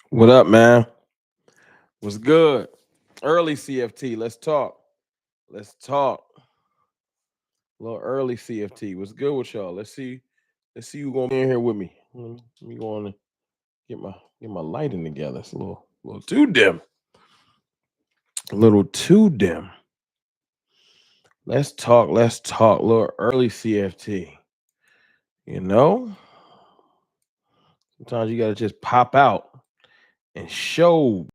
What up, man? What's good? Early CFT. Let's talk. Let's talk. A little early CFT. What's good with y'all? Let's see. Let's see who gonna be in here with me. Let me go on and get my lighting together. It's a little too dim. A little too dim. Let's talk. Let's talk. A little early CFT. You know, sometimes you gotta just pop out and show.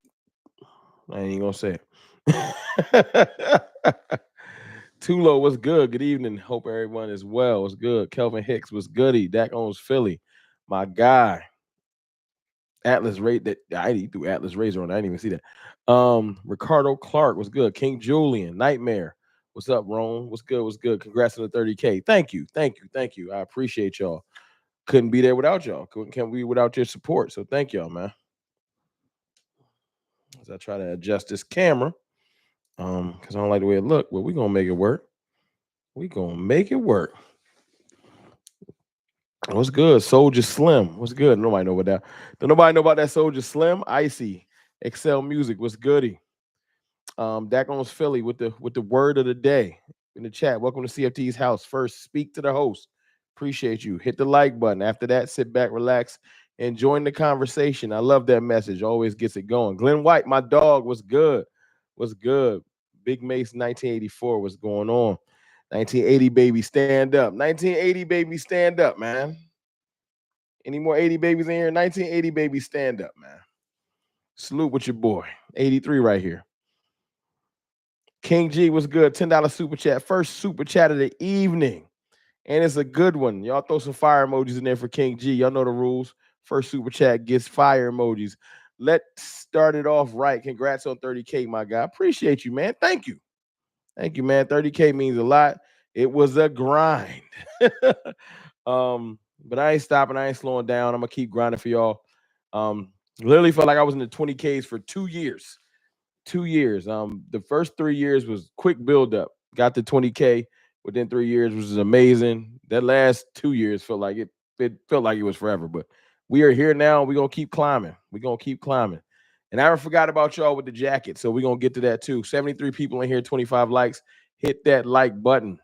I ain't gonna say it. Tulo, what's good? Good evening. Hope everyone is well. What's good? Kelvin Hicks, what's goody? Dak owns Philly. My guy. Atlas Ray that I threw Atlas Razor on. I didn't even see that. Ricardo Clark, what's good? King Julian, Nightmare. What's up, Rome? What's good? What's good? Congrats on the 30K. Thank you. Thank you. Thank you. I appreciate y'all. Couldn't be there without y'all. Can't be without your support. So thank y'all, man. As I try to adjust this camera. Because I don't like the way it look, but we're gonna make it work. We gonna make it work. What's good? Soldier Slim. What's good? Nobody know about that. Don't nobody know about that Soldier Slim? Icy. Excel Music. What's goody? Dak owns Philly with the word of the day in the chat. Welcome to CFT's house. First, speak to the host. Appreciate you. Hit the like button. After that, sit back, relax, and join the conversation. I love that message. Always gets it going. Glenn White, my dog, was good. Was good. Big Mace 1984. What's going on? 1980 baby, stand up. 1980 baby, stand up, man. Any more 80 babies in here? 1980 baby, stand up, man. Salute with your boy. 83 right here. King G was good. $10 super chat. First super chat of the evening. And it's a good one. Y'all throw some fire emojis in there for King G. Y'all know the rules. First super chat gets fire emojis. Let's start it off right. Congrats on 30K, my guy. Appreciate you, man. Thank you. Thank you, man. 30K means a lot. It was a grind. But I ain't stopping. I ain't slowing down. I'm gonna keep grinding for y'all. Literally felt like I was in the 20Ks for 2 years. 2 years. The first 3 years was quick build up. Got to 20K within 3 years, which is amazing. That last 2 years felt like it felt like it was forever. But we are here now. We're gonna keep climbing. We're gonna keep climbing. And I forgot about y'all with the jacket. So we're gonna get to that too. 73 people in here, 25 likes. Hit that like button.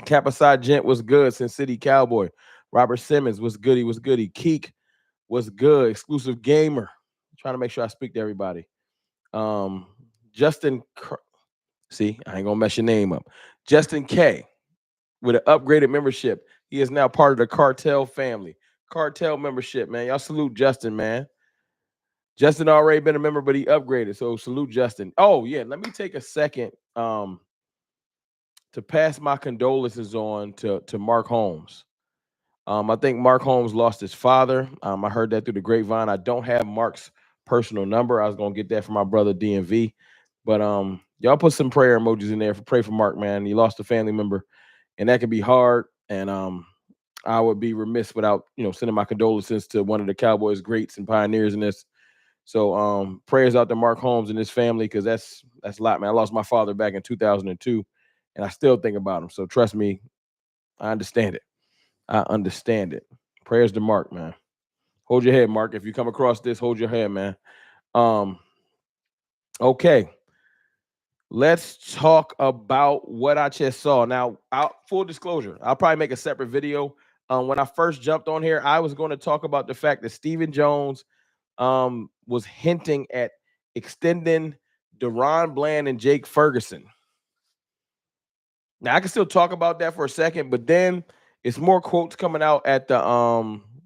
Capaside Gent was good. Sin City Cowboy. Robert Simmons was goody. Was goody. Keek was good. Exclusive gamer. I'm trying to make sure I speak to everybody. Justin, see, I ain't gonna mess your name up. Justin K with an upgraded membership. He is now part of the Cartel family. Cartel membership, man. Y'all salute Justin, man. Justin already been a member, but he upgraded. So salute Justin. Oh, yeah. Let me take a second to pass my condolences on to Mark Holmes. I think Mark Holmes lost his father. I heard that through the grapevine. I don't have Mark's personal number. I was gonna get that from my brother DMV. But y'all put some prayer emojis in there for pray for Mark, man. He lost a family member, and that can be hard. And I would be remiss without sending my condolences to one of the Cowboys greats and pioneers in this. So prayers out to Mark Holmes and his family, because that's a lot, man. I lost my father back in 2002, and I still think about him. So trust me, I understand it. I understand it. Prayers to Mark, man. Hold your head, Mark. If you come across this, hold your head, man. Okay. Let's talk about what I just saw. Now, full disclosure, I'll probably make a separate video. When I first jumped on here, I was going to talk about the fact that Stepohen Jones was hinting at extending Deron Bland and Jake Ferguson. Now, I can still talk about that for a second, but then it's more quotes coming out at the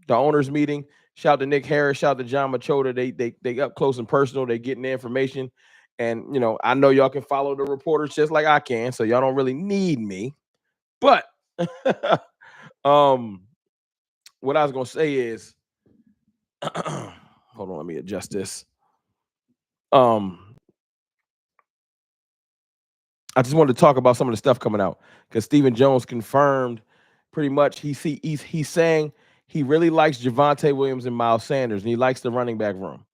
owners meeting. Shout out to Nick Harris, shout out to John Machota. They up close and personal. They getting the information. And I know y'all can follow the reporters just like I can, so y'all don't really need me. But what I was gonna say is hold on, let me adjust this. I just wanted to talk about some of the stuff coming out because Stepohen Jones confirmed pretty much he's saying he really likes Javonte Williams and Miles Sanders, and he likes the running back room.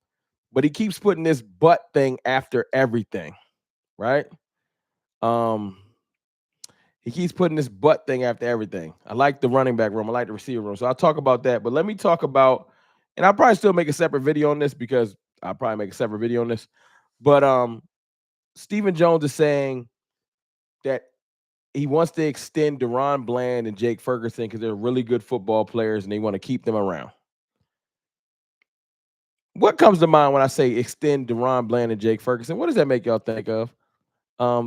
But he keeps putting this but thing after everything, right? He keeps putting this but thing after everything. I like the running back room. I like the receiver room. So I'll talk about that. But let me talk about, and I'll probably still make a separate video on this because I'll probably make a separate video on this. But Stepohen Jones is saying that he wants to extend Deron Bland and Jake Ferguson because they're really good football players and they want to keep them around. What comes to mind when I say extend Deron Bland and Jake Ferguson? What does that make y'all think of?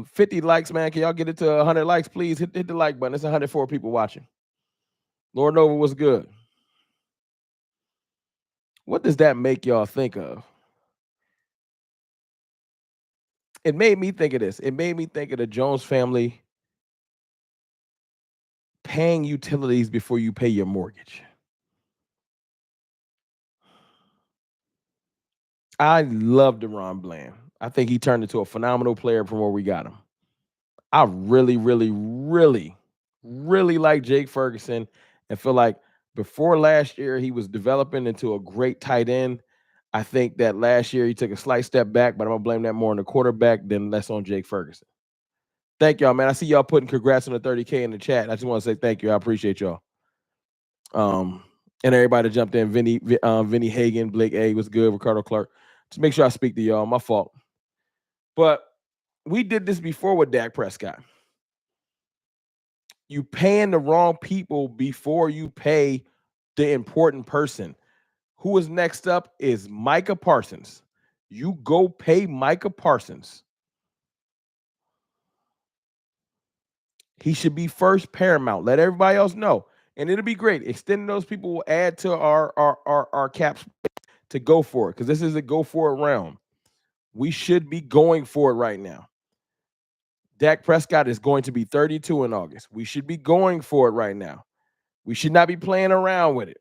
50 likes, man. Can y'all get it to 100 likes, please? Hit the like button. It's 104 people watching. Lord Nova, what's good? What does that make y'all think of? It made me think of this. It made me think of the Jones family paying utilities before you pay your mortgage. I love Deron Bland. I think he turned into a phenomenal player from where we got him. I really, really, really, really like Jake Ferguson and feel like before last year he was developing into a great tight end. I think that last year he took a slight step back, but I'm gonna blame that more on the quarterback than less on Jake Ferguson. Thank y'all, man. I see y'all putting congrats on the 30K in the chat. I just want to say thank you. I appreciate y'all. And everybody jumped in. Vinny Hagan, Blake A was good. Ricardo Clark. Just make sure I speak to y'all. My fault. But we did this before with Dak Prescott. You paying the wrong people before you pay the important person. Who is next up is Micah Parsons. You go pay Micah Parsons. He should be first paramount. Let everybody else know. And it'll be great. Extending those people will add to our caps to go for it because this is a go for it round. We should be going for it right now. Dak Prescott is going to be 32 in August. We should be going for it right now. We should not be playing around with it.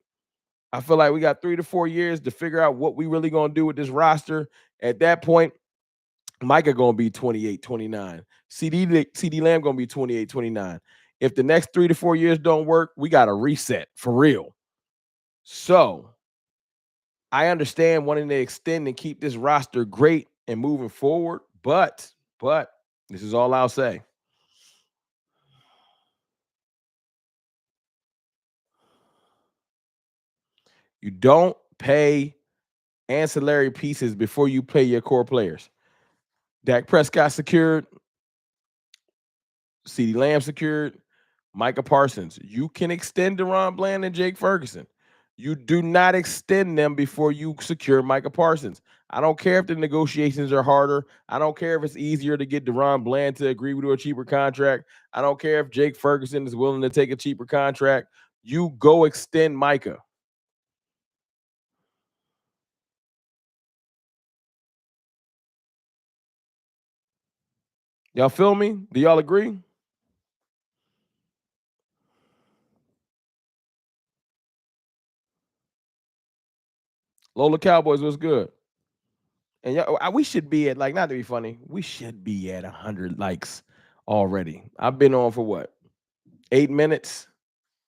I feel like we got 3 to 4 years to figure out what we really going to do with this roster. At that point, Micah going to be 28, 29. CD Lamb going to be 28, 29. If the next 3 to 4 years don't work, we got to reset for real. So I understand wanting to extend and keep this roster great and moving forward, but this is all I'll say. You don't pay ancillary pieces before you pay your core players. Dak Prescott secured, CeeDee Lamb secured, Micah Parsons. You can extend Deron Bland and Jake Ferguson. You do not extend them before you secure Micah Parsons. I don't care if the negotiations are harder. I don't care if it's easier to get Deron Bland to agree to a cheaper contract. I don't care if Jake Ferguson is willing to take a cheaper contract. You go extend Micah. Y'all feel me? Do y'all agree? Lola Cowboys was good. And we should be at, like, not to be funny, we should be at 100 likes already. I've been on for what? 8 minutes.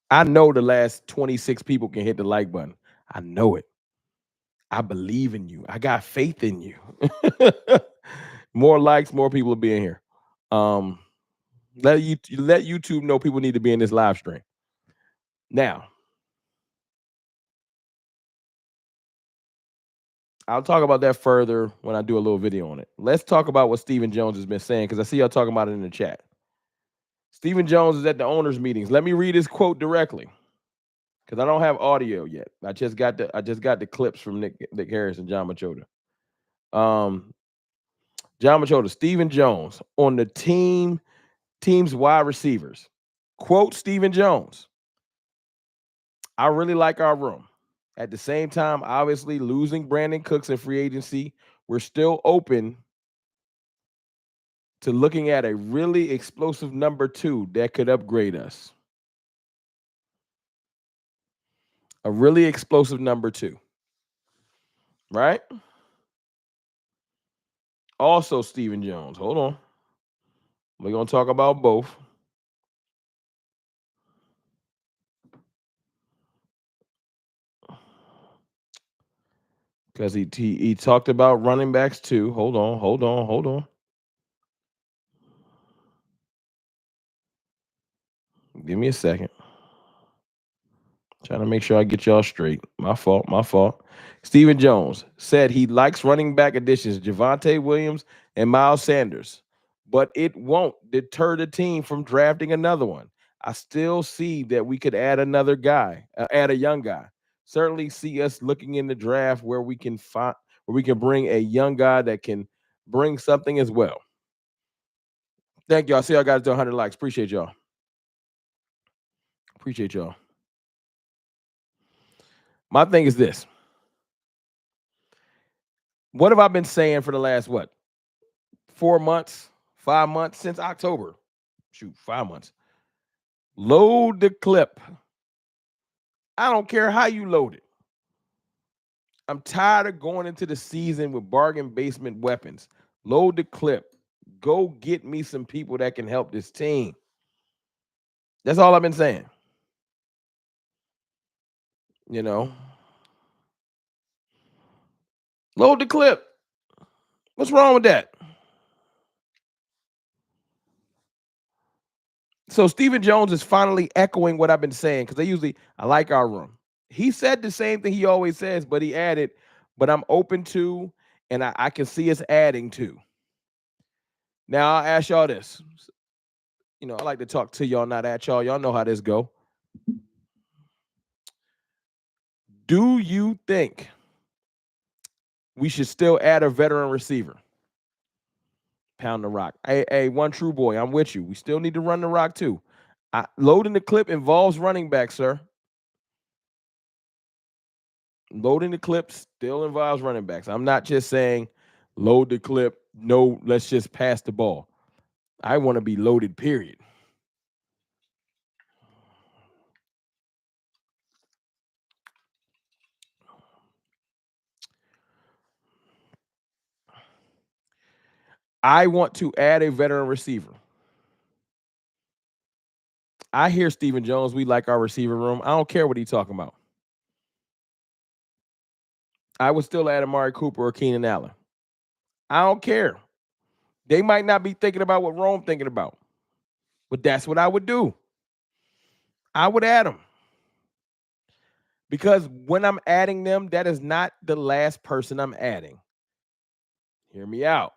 I know the last 26 people can hit the like button. I know it. I believe in you. I got faith in you. More likes, more people will be in here. Let YouTube know people need to be in this live stream. Now, I'll talk about that further when I do a little video on it. Let's talk about what Stepohen Jones has been saying because I see y'all talking about it in the chat. Stepohen Jones is at the owners' meetings. Let me read his quote directly because I don't have audio yet. I just got the clips from Nick Harris and John Machota. John Machota, Stepohen Jones on the team's wide receivers. Quote Stepohen Jones. I really like our room. At the same time, obviously losing Brandon Cooks in free agency, we're still open to looking at a really explosive number 2 that could upgrade us. A really explosive number 2. Right? Also, Stepohen Jones. Hold on. We're going to talk about both. Because he talked about running backs too. Hold on. Give me a second. Trying to make sure I get y'all straight. My fault. My fault. Steven Jones said he likes running back additions, Javonte Williams and Miles Sanders, but it won't deter the team from drafting another one. I still see that we could add another guy, add a young guy. Certainly see us looking in the draft where we can find where we can bring a young guy that can bring something as well. Thank y'all. See y'all got to 100 likes. Appreciate y'all. Appreciate y'all. My thing is this. What have I been saying for the last 4 months, 5 months since October? Shoot, 5 months. Load the clip. I don't care how you load it. I'm tired of going into the season with bargain basement weapons. Load the clip. Go get me some people that can help this team. That's all I've been saying. You know, load the clip. What's wrong with that? So Steven Jones is finally echoing what I've been saying because I like our room. He said the same thing he always says, but he added, but I'm open to, and I can see us adding to. Now I'll ask y'all this. You know, I like to talk to y'all, not at y'all. Y'all know how this go. Do you think we should still add a veteran receiver? Pound the rock. Hey, one true boy, I'm with you. We still need to run the rock too. Loading the clip involves running back, sir. Loading the clip still involves running backs. I'm not just saying load the clip. No, let's just pass the ball. I want to be loaded, period. I want to add a veteran receiver. I hear Steven Jones. We like our receiver room. I don't care what he's talking about. I would still add Amari Cooper or Keenan Allen. I don't care. They might not be thinking about what Rome thinking about, but that's what I would do. I would add them because when I'm adding them, that is not the last person I'm adding. Hear me out.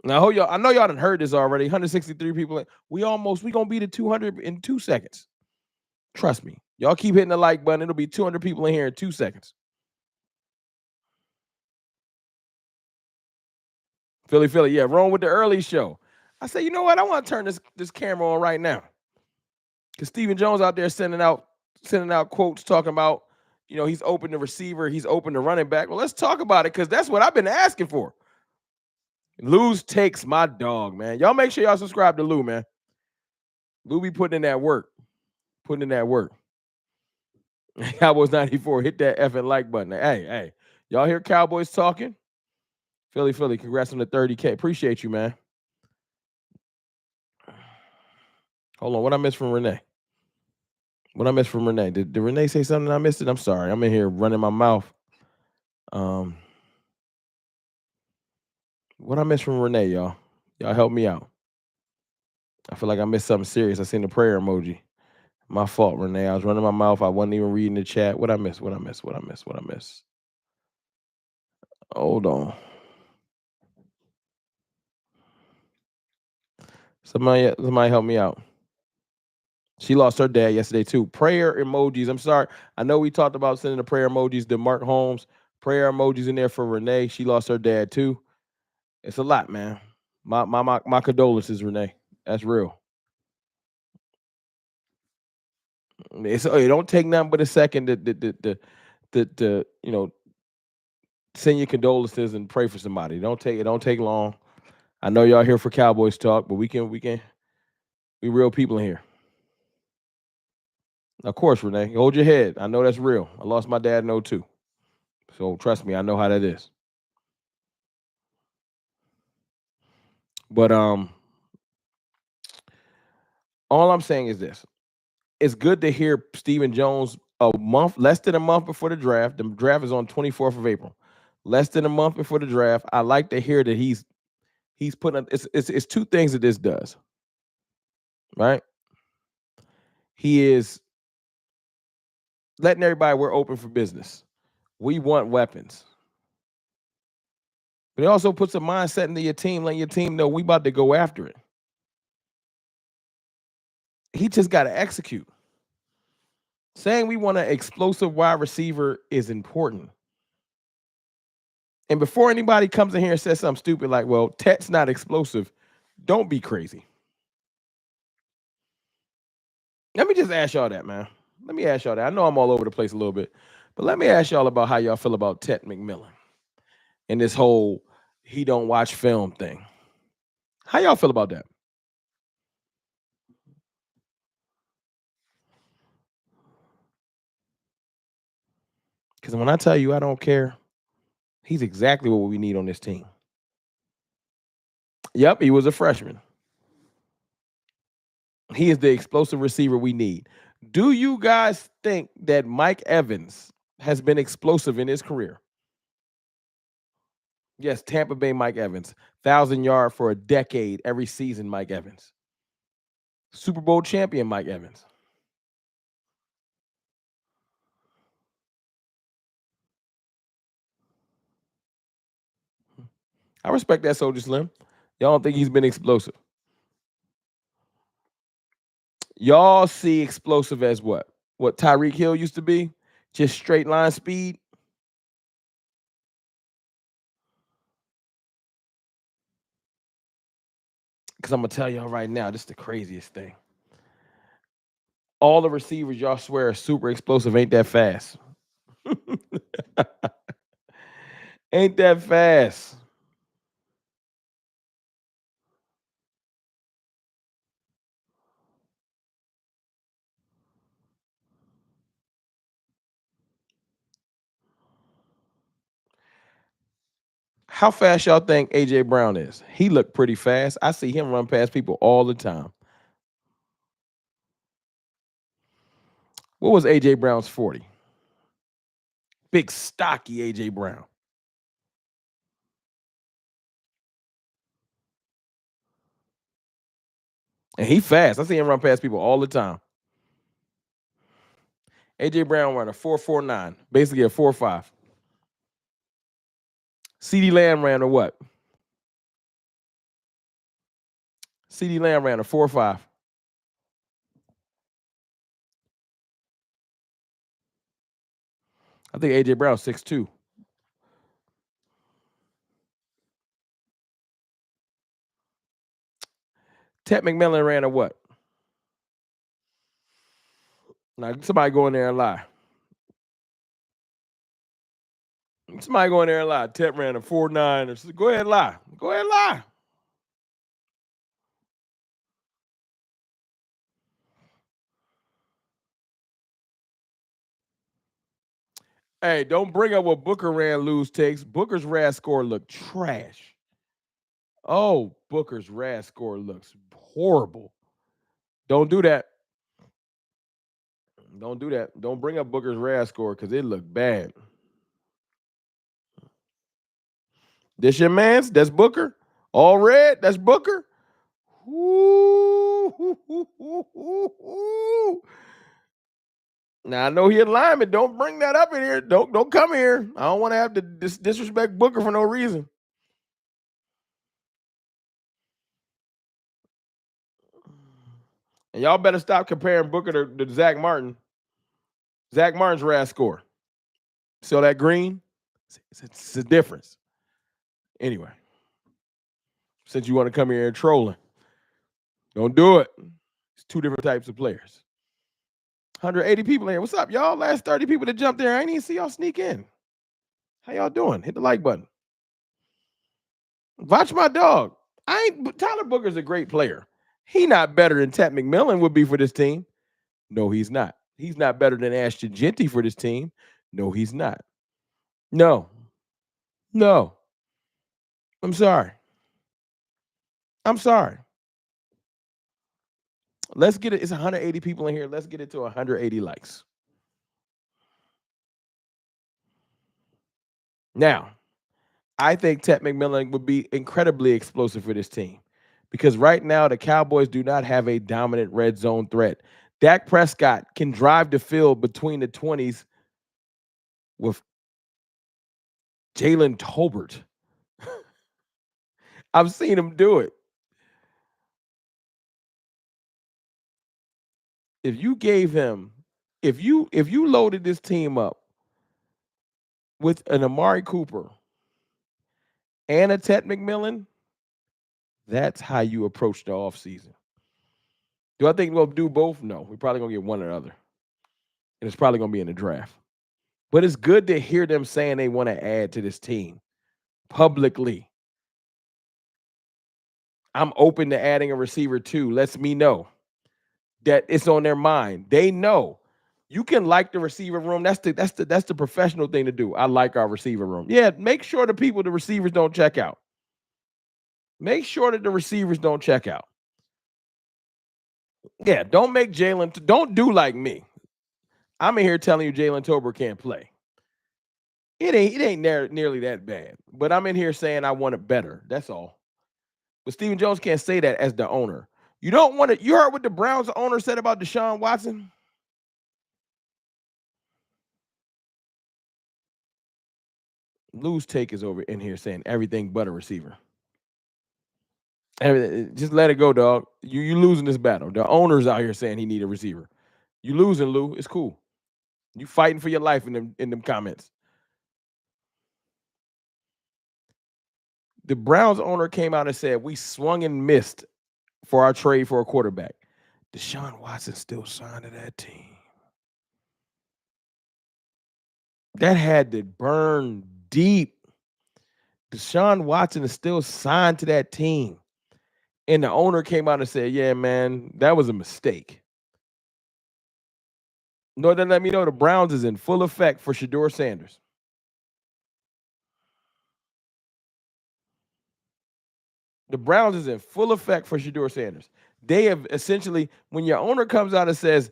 Now, I know y'all done heard this already. 163 people. We gonna be to 200 in 2 seconds. Trust me. Y'all keep hitting the like button. It'll be 200 people in here in 2 seconds. Philly. Yeah, wrong with the early show. I say, you know what? I want to turn this camera on right now. Because Steven Jones out there sending out quotes talking about, he's open to receiver, he's open to running back. Well, let's talk about it because that's what I've been asking for. Lou's takes my dog, man. Y'all make sure y'all subscribe to Lou, man. Lou be putting in that work. Cowboys 94, hit that effing like button. Hey, y'all hear Cowboys talking? Philly, congrats on the 30K. Appreciate you, man. Hold on, what I missed from Renee? Did Renee say something I missed it? I'm sorry. I'm in here running my mouth. What I missed from Renee, y'all? Y'all help me out. I feel like I missed something serious. I seen the prayer emoji. My fault, Renee. I was running my mouth. I wasn't even reading the chat. What I miss? Hold on. Somebody help me out. She lost her dad yesterday too. Prayer emojis. I'm sorry. I know we talked about sending the prayer emojis to Mark Holmes. Prayer emojis in there for Renee. She lost her dad too. It's a lot, man. My condolences, Renee. That's real. It don't take nothing but a second to send your condolences and pray for somebody. It don't take long. I know y'all here for Cowboys talk, but we real people in here. Of course, Renee. Hold your head. I know that's real. I lost my dad in 02. So trust me, I know how that is. But all I'm saying is this. It's good to hear Steven Jones less than a month before the draft. The draft is on 24th of April. Less than a month before the draft. I like to hear that he's putting it's two things that this does. Right? He is letting everybody we're open for business. We want weapons. But it also puts a mindset into your team, letting your team know we about to go after it. He just got to execute. Saying we want an explosive wide receiver is important. And before anybody comes in here and says something stupid like, well, Tet's not explosive, don't be crazy. Let me just ask y'all that, man. Let me ask y'all that. I know I'm all over the place a little bit, but let me ask y'all about how y'all feel about Tet McMillan and this whole he don't watch film thing. How y'all feel about that? Because when I tell you I don't care, he's exactly what we need on this team. Yep, he was a freshman. He is the explosive receiver we need. Do you guys think that Mike Evans has been explosive in his career? Yes, Tampa Bay Mike Evans. 1,000-yard for a decade every season, Mike Evans. Super Bowl champion Mike Evans. I respect that, Soldier Slim. Y'all don't think he's been explosive. Y'all see explosive as what? What Tyreek Hill used to be? Just straight line speed? Because I'm going to tell y'all right now, this is the craziest thing. All the receivers y'all swear are super explosive ain't that fast. Ain't that fast. How fast y'all think AJ Brown is? He looked pretty fast. I see him run past people all the time. What was AJ Brown's 40? Big stocky AJ Brown. And he fast. I see him run past people all the time. AJ Brown ran a 4.49, basically a 4.5. CeeDee Lamb ran a what? CeeDee Lamb ran a 4.5. I think AJ Brown 6'2". Ted McMillan ran a what? Now somebody go in there and lie. Somebody go in there and lie. Ted ran a 4.9 or go ahead and lie. Go ahead and lie. Hey, don't bring up what Booker ran lose takes. Booker's RAS score looked trash. Oh, Booker's RAS score looks horrible. Don't do that. Don't do that. Don't bring up Booker's RAS score because it looked bad. This your man's? That's Booker? All red? That's Booker? Ooh. Now I know he a lineman. Don't bring that up in here. Don't come here. I don't want to have to disrespect Booker for no reason. And y'all better stop comparing Booker to Zach Martin. Zach Martin's RAS score. See all that green? It's a difference. Anyway, since you want to come here and trolling, don't do it. It's two different types of players. 180 people in here. What's up, y'all? Last 30 people that jumped there. I ain't even see y'all sneak in. How y'all doing? Hit the like button. Watch my dog. Tyler Booker's a great player. He not better than Ted McMillan would be for this team. No, he's not. He's not better than Ashton Genty for this team. No, he's not. No. No. I'm sorry. I'm sorry. Let's get it. It's 180 people in here. Let's get it to 180 likes. Now, I think Ted McMillan would be incredibly explosive for this team because right now the Cowboys do not have a dominant red zone threat. Dak Prescott can drive the field between the 20s with Jalen Tolbert. I've seen him do it. If you gave him, if you loaded this team up with an Amari Cooper and a Ted McMillan, that's how you approach the offseason. Do I think we'll do both? No. We're probably gonna get one or the other. And it's probably gonna be in the draft. But it's good to hear them saying they want to add to this team publicly. I'm open to adding a receiver too. Lets me know that it's on their mind. They know. You can like the receiver room. That's the professional thing to do. I like our receiver room. Yeah, make sure the receivers don't check out. Make sure that the receivers don't check out. Yeah, don't make Jalen. Don't do like me. I'm in here telling you Jalen Tolbert can't play. It ain't nearly that bad. But I'm in here saying I want it better. That's all. But Steven Jones can't say that as the owner. You don't want to. You heard what the Browns owner said about Deshaun Watson? Lou's take is over in here saying everything but a receiver. Everything, just let it go, dog. You losing this battle. The owner's out here saying he need a receiver. You losing, Lou. It's cool. You fighting for your life in them comments. The Browns owner came out and said we swung and missed for our trade for a quarterback. Deshaun Watson still signed to that team. That had to burn deep. Deshaun Watson is still signed to that team. And the owner came out and said, yeah, man, that was a mistake. No, then let me know the Browns is in full effect for Shedeur Sanders. The Browns is in full effect for Shedeur Sanders. They have essentially, when your owner comes out and says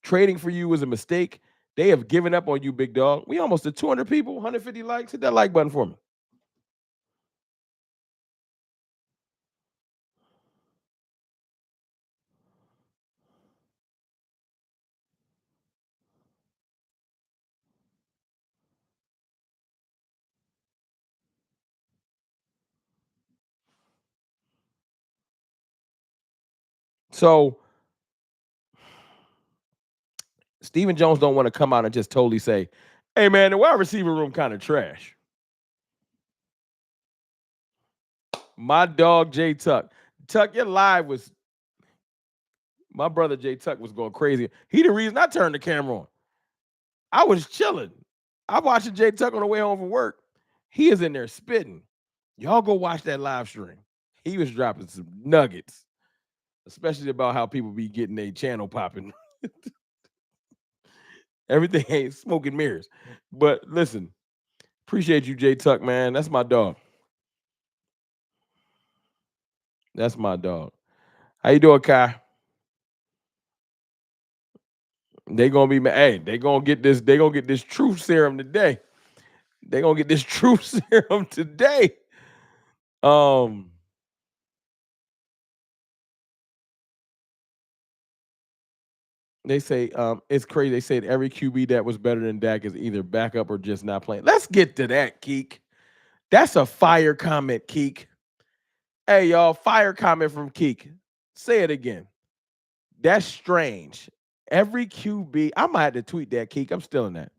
trading for you was a mistake, they have given up on you, big dog. We almost at 200 people, 150 likes. Hit that like button for me. So Steven Jones don't want to come out and just totally say, hey, man, the wide receiver room kind of trash. My dog, Jay Tuck. Tuck, your live was, my brother Jay Tuck was going crazy. He the reason I turned the camera on. I was chilling. I watched Jay Tuck on the way home from work. He is in there spitting. Y'all go watch that live stream. He was dropping some nuggets, especially about how people be getting their channel popping. Everything ain't smoke and mirrors. But listen, appreciate you, Jay Tuck, man. That's my dog. That's my dog. How you doing, Kai? They gonna be mad. Hey, they gonna get this. They gonna get this truth serum today. They gonna get this truth serum today. They say it's crazy. They said every QB that was better than Dak is either backup or just not playing. Let's get to that, Keek. That's a fire comment, Keek. Hey, y'all, fire comment from Keek. Say it again. That's strange. Every QB, I might have to tweet that, Keek. I'm still in that.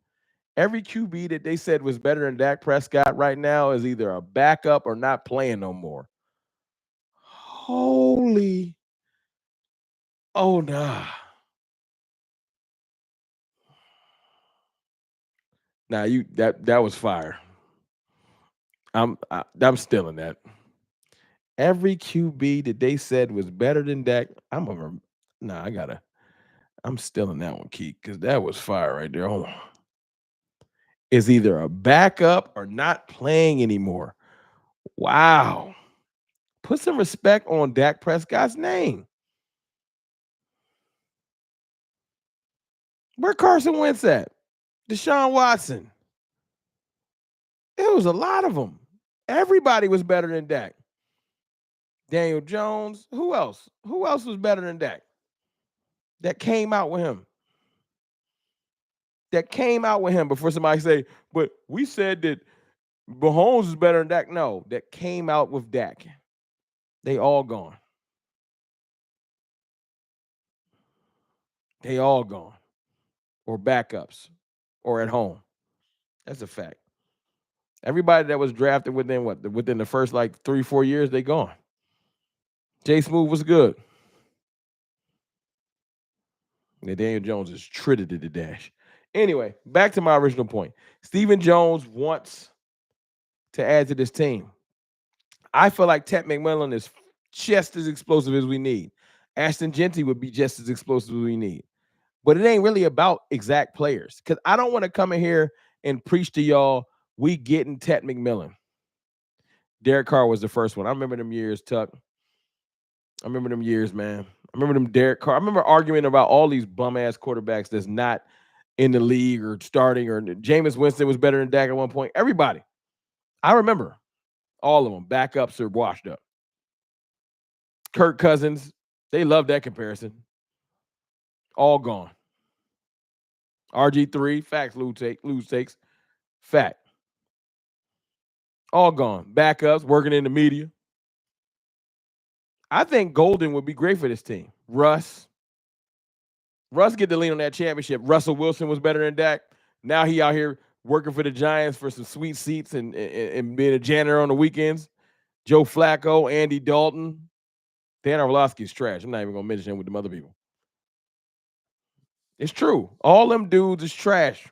Every QB that they said was better than Dak Prescott right now is either a backup or not playing no more. Holy. Oh, nah. Nah, that was fire. I'm still in that. Every QB that they said was better than Dak, I'm still in that one, Keith, because that was fire right there. Hold on. Is either a backup or not playing anymore. Wow. Put some respect on Dak Prescott's name. Where Carson Wentz at? Deshaun Watson. It was a lot of them. Everybody was better than Dak. Daniel Jones. Who else? Who else was better than Dak? that came out with him. That came out with him before somebody say, but we said that Mahomes is better than Dak. No, that came out with Dak. They all gone. They all gone. Or backups. Or at home. That's a fact. Everybody that was drafted within the first like 3-4 years, they gone. Jay Smooth was good. Yeah, Daniel Jones is tritted to the dash. Anyway, back to my original point. Steven Jones wants to add to this team. I feel like Ted McMillan is just as explosive as we need. Ashton Genty would be just as explosive as we need. But it ain't really about exact players. Because I don't want to come in here and preach to y'all, we getting Ted McMillan. Derek Carr was the first one. I remember them years, Tuck. I remember them years, man. I remember them Derek Carr. I remember arguing about all these bum-ass quarterbacks that's not in the league or starting, or Jameis Winston was better than Dak at one point. Everybody. I remember all of them. Backups are washed up. Kirk Cousins, they love that comparison. All gone. RG3, facts, lose takes. Fact. All gone. Backups, working in the media. I think Golden would be great for this team. Russ get to lean on that championship. Russell Wilson was better than Dak. Now he out here working for the Giants for some sweet seats and being a janitor on the weekends. Joe Flacco, Andy Dalton. Dan Orlovsky's trash. I'm not even going to mention him with them other people. It's true. All them dudes is trash.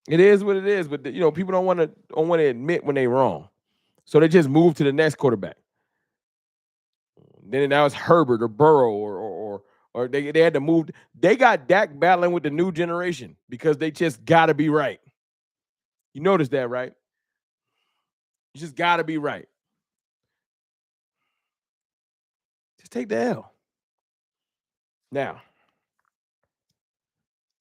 It is what it is, but people don't want to admit when they're wrong, so they just move to the next quarterback. Then now it's Herbert or Burrow or they had to move. They got Dak battling with the new generation because they just got to be right. You notice that, right? You just got to be right. Just take the L. Now,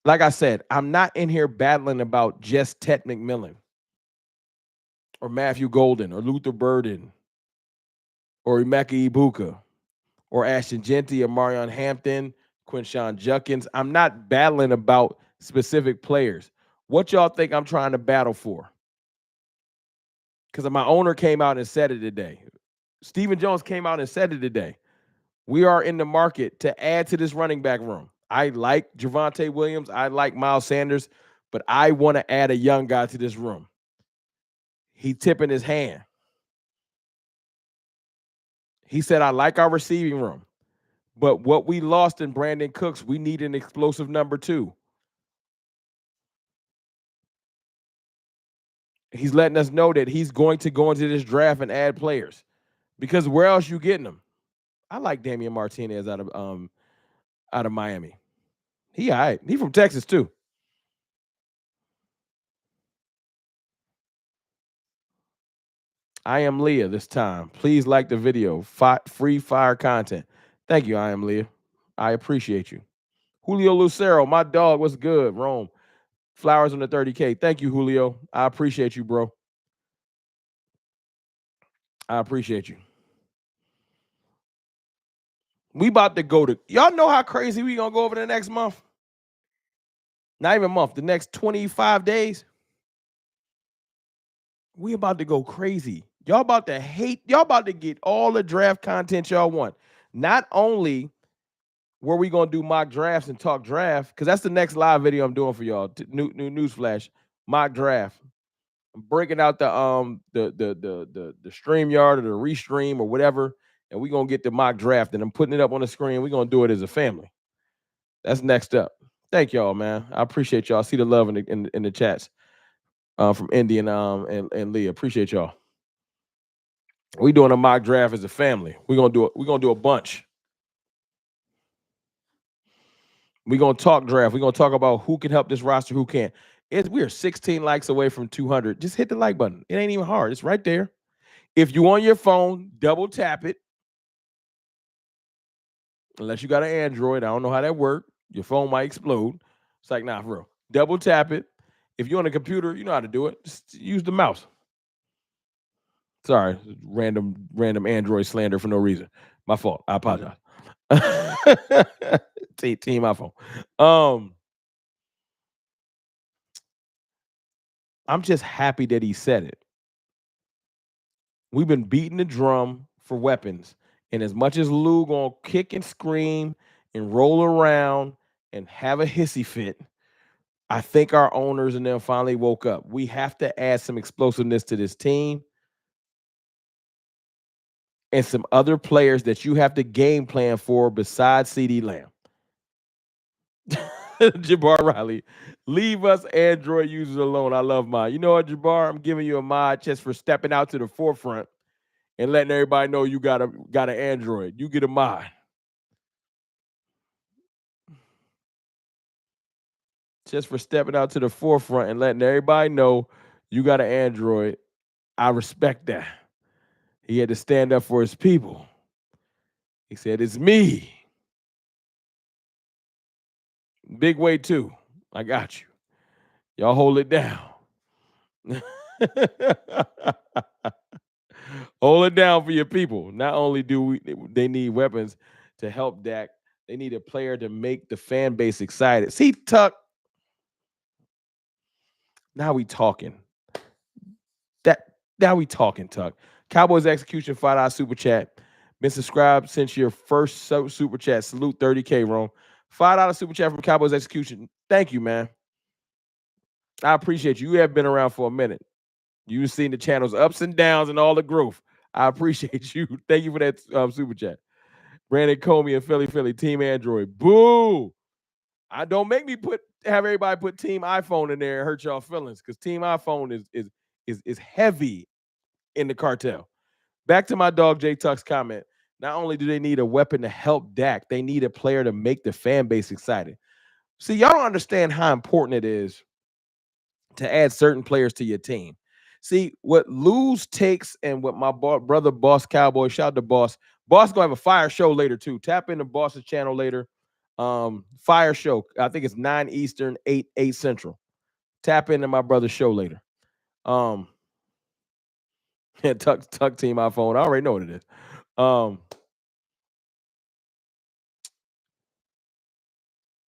like I said, I'm not in here battling about just Ted McMillan or Matthew Golden or Luther Burden or Emeka Ibuka or Ashton Genty or Marion Hampton, Quinshawn Judkins. I'm not battling about specific players. What y'all think I'm trying to battle for? Because my owner came out and said it today. Steven Jones came out and said it today. We are in the market to add to this running back room. I like Javonte Williams. I like Miles Sanders, but I want to add a young guy to this room. He tipping his hand. He said, I like our receiving room, but what we lost in Brandon Cooks, we need an explosive number 2. He's letting us know that he's going to go into this draft and add players, because where else you getting them? I like Damian Martinez out of Miami. He all right. He from Texas too. I am Leah this time. Please like the video. Free fire content. Thank you, I am Leah. I appreciate you. Julio Lucero, my dog, what's good? Rome. Flowers on the 30K. Thank you, Julio. I appreciate you, bro. I appreciate you. We about to go to, y'all know how crazy we gonna go over the next month? Not even a month, the next 25 days. We about to go crazy. Y'all about to hate, y'all about to get all the draft content y'all want. Not only were we gonna do mock drafts and talk draft, because that's the next live video I'm doing for y'all. New news flash, mock draft. I'm breaking out the StreamYard or the Restream or whatever, and we're gonna get the mock draft, and I'm putting it up on the screen. We're gonna do it as a family. That's next up. Thank y'all, man. I appreciate y'all. I see the love in the chats from Indy and Leah. Appreciate y'all. We doing a mock draft as a family. We're gonna do a bunch. We're gonna talk draft. We're gonna talk about who can help this roster, who can't. We are 16 likes away from 200. Just hit the like button. It ain't even hard. It's right there. If you on your phone, double tap it. Unless you got an Android, I don't know how that works. Your phone might explode. It's like, nah, for real. Double tap it. If you're on a computer, you know how to do it. Just use the mouse. Sorry, random Android slander for no reason. My fault. I apologize. Team iPhone. I'm just happy that he said it. We've been beating the drum for weapons, and as much as Lou gonna kick and scream and roll around and have a hissy fit, I think our owners and them finally woke up. We have to add some explosiveness to this team and some other players that you have to game plan for besides CD Lamb. Jabbar Riley, leave us Android users alone. I love mine. You know what, Jabbar? I'm giving you a mod just for stepping out to the forefront and letting everybody know you got an Android. You get a mod. Just for stepping out to the forefront and letting everybody know you got an Android. I respect that. He had to stand up for his people. He said, it's me. Big way too. I got you. Y'all hold it down. Hold it down for your people. Not only do they need weapons to help Dak, they need a player to make the fan base excited. See, Tuck, now we talking. Now we talking, Tuck. Cowboys execution $5 super chat. Been subscribed since your first super chat. Salute 30K, Rome. $5 super chat from Cowboys execution. Thank you, man. I appreciate you. You have been around for a minute. You've seen the channel's ups and downs and all the growth. I appreciate you. Thank you for that super chat. Brandon Comey and Philly, Team Android. Boo! I don't make me have everybody put Team iPhone in there and hurt y'all feelings, because Team iPhone is heavy in the cartel. Back to my dog J Tuck's comment. Not only do they need a weapon to help Dak, they need a player to make the fan base excited. See, y'all don't understand how important it is to add certain players to your team. See, what Lou's takes and what my brother Boss Cowboy, shout out to Boss. Boss gonna have a fire show later too. Tap into Boss's channel later. Fire show. I think it's 9 Eastern, 8 Central. Tap into my brother's show later. Tuck Team iPhone. I already know what it is.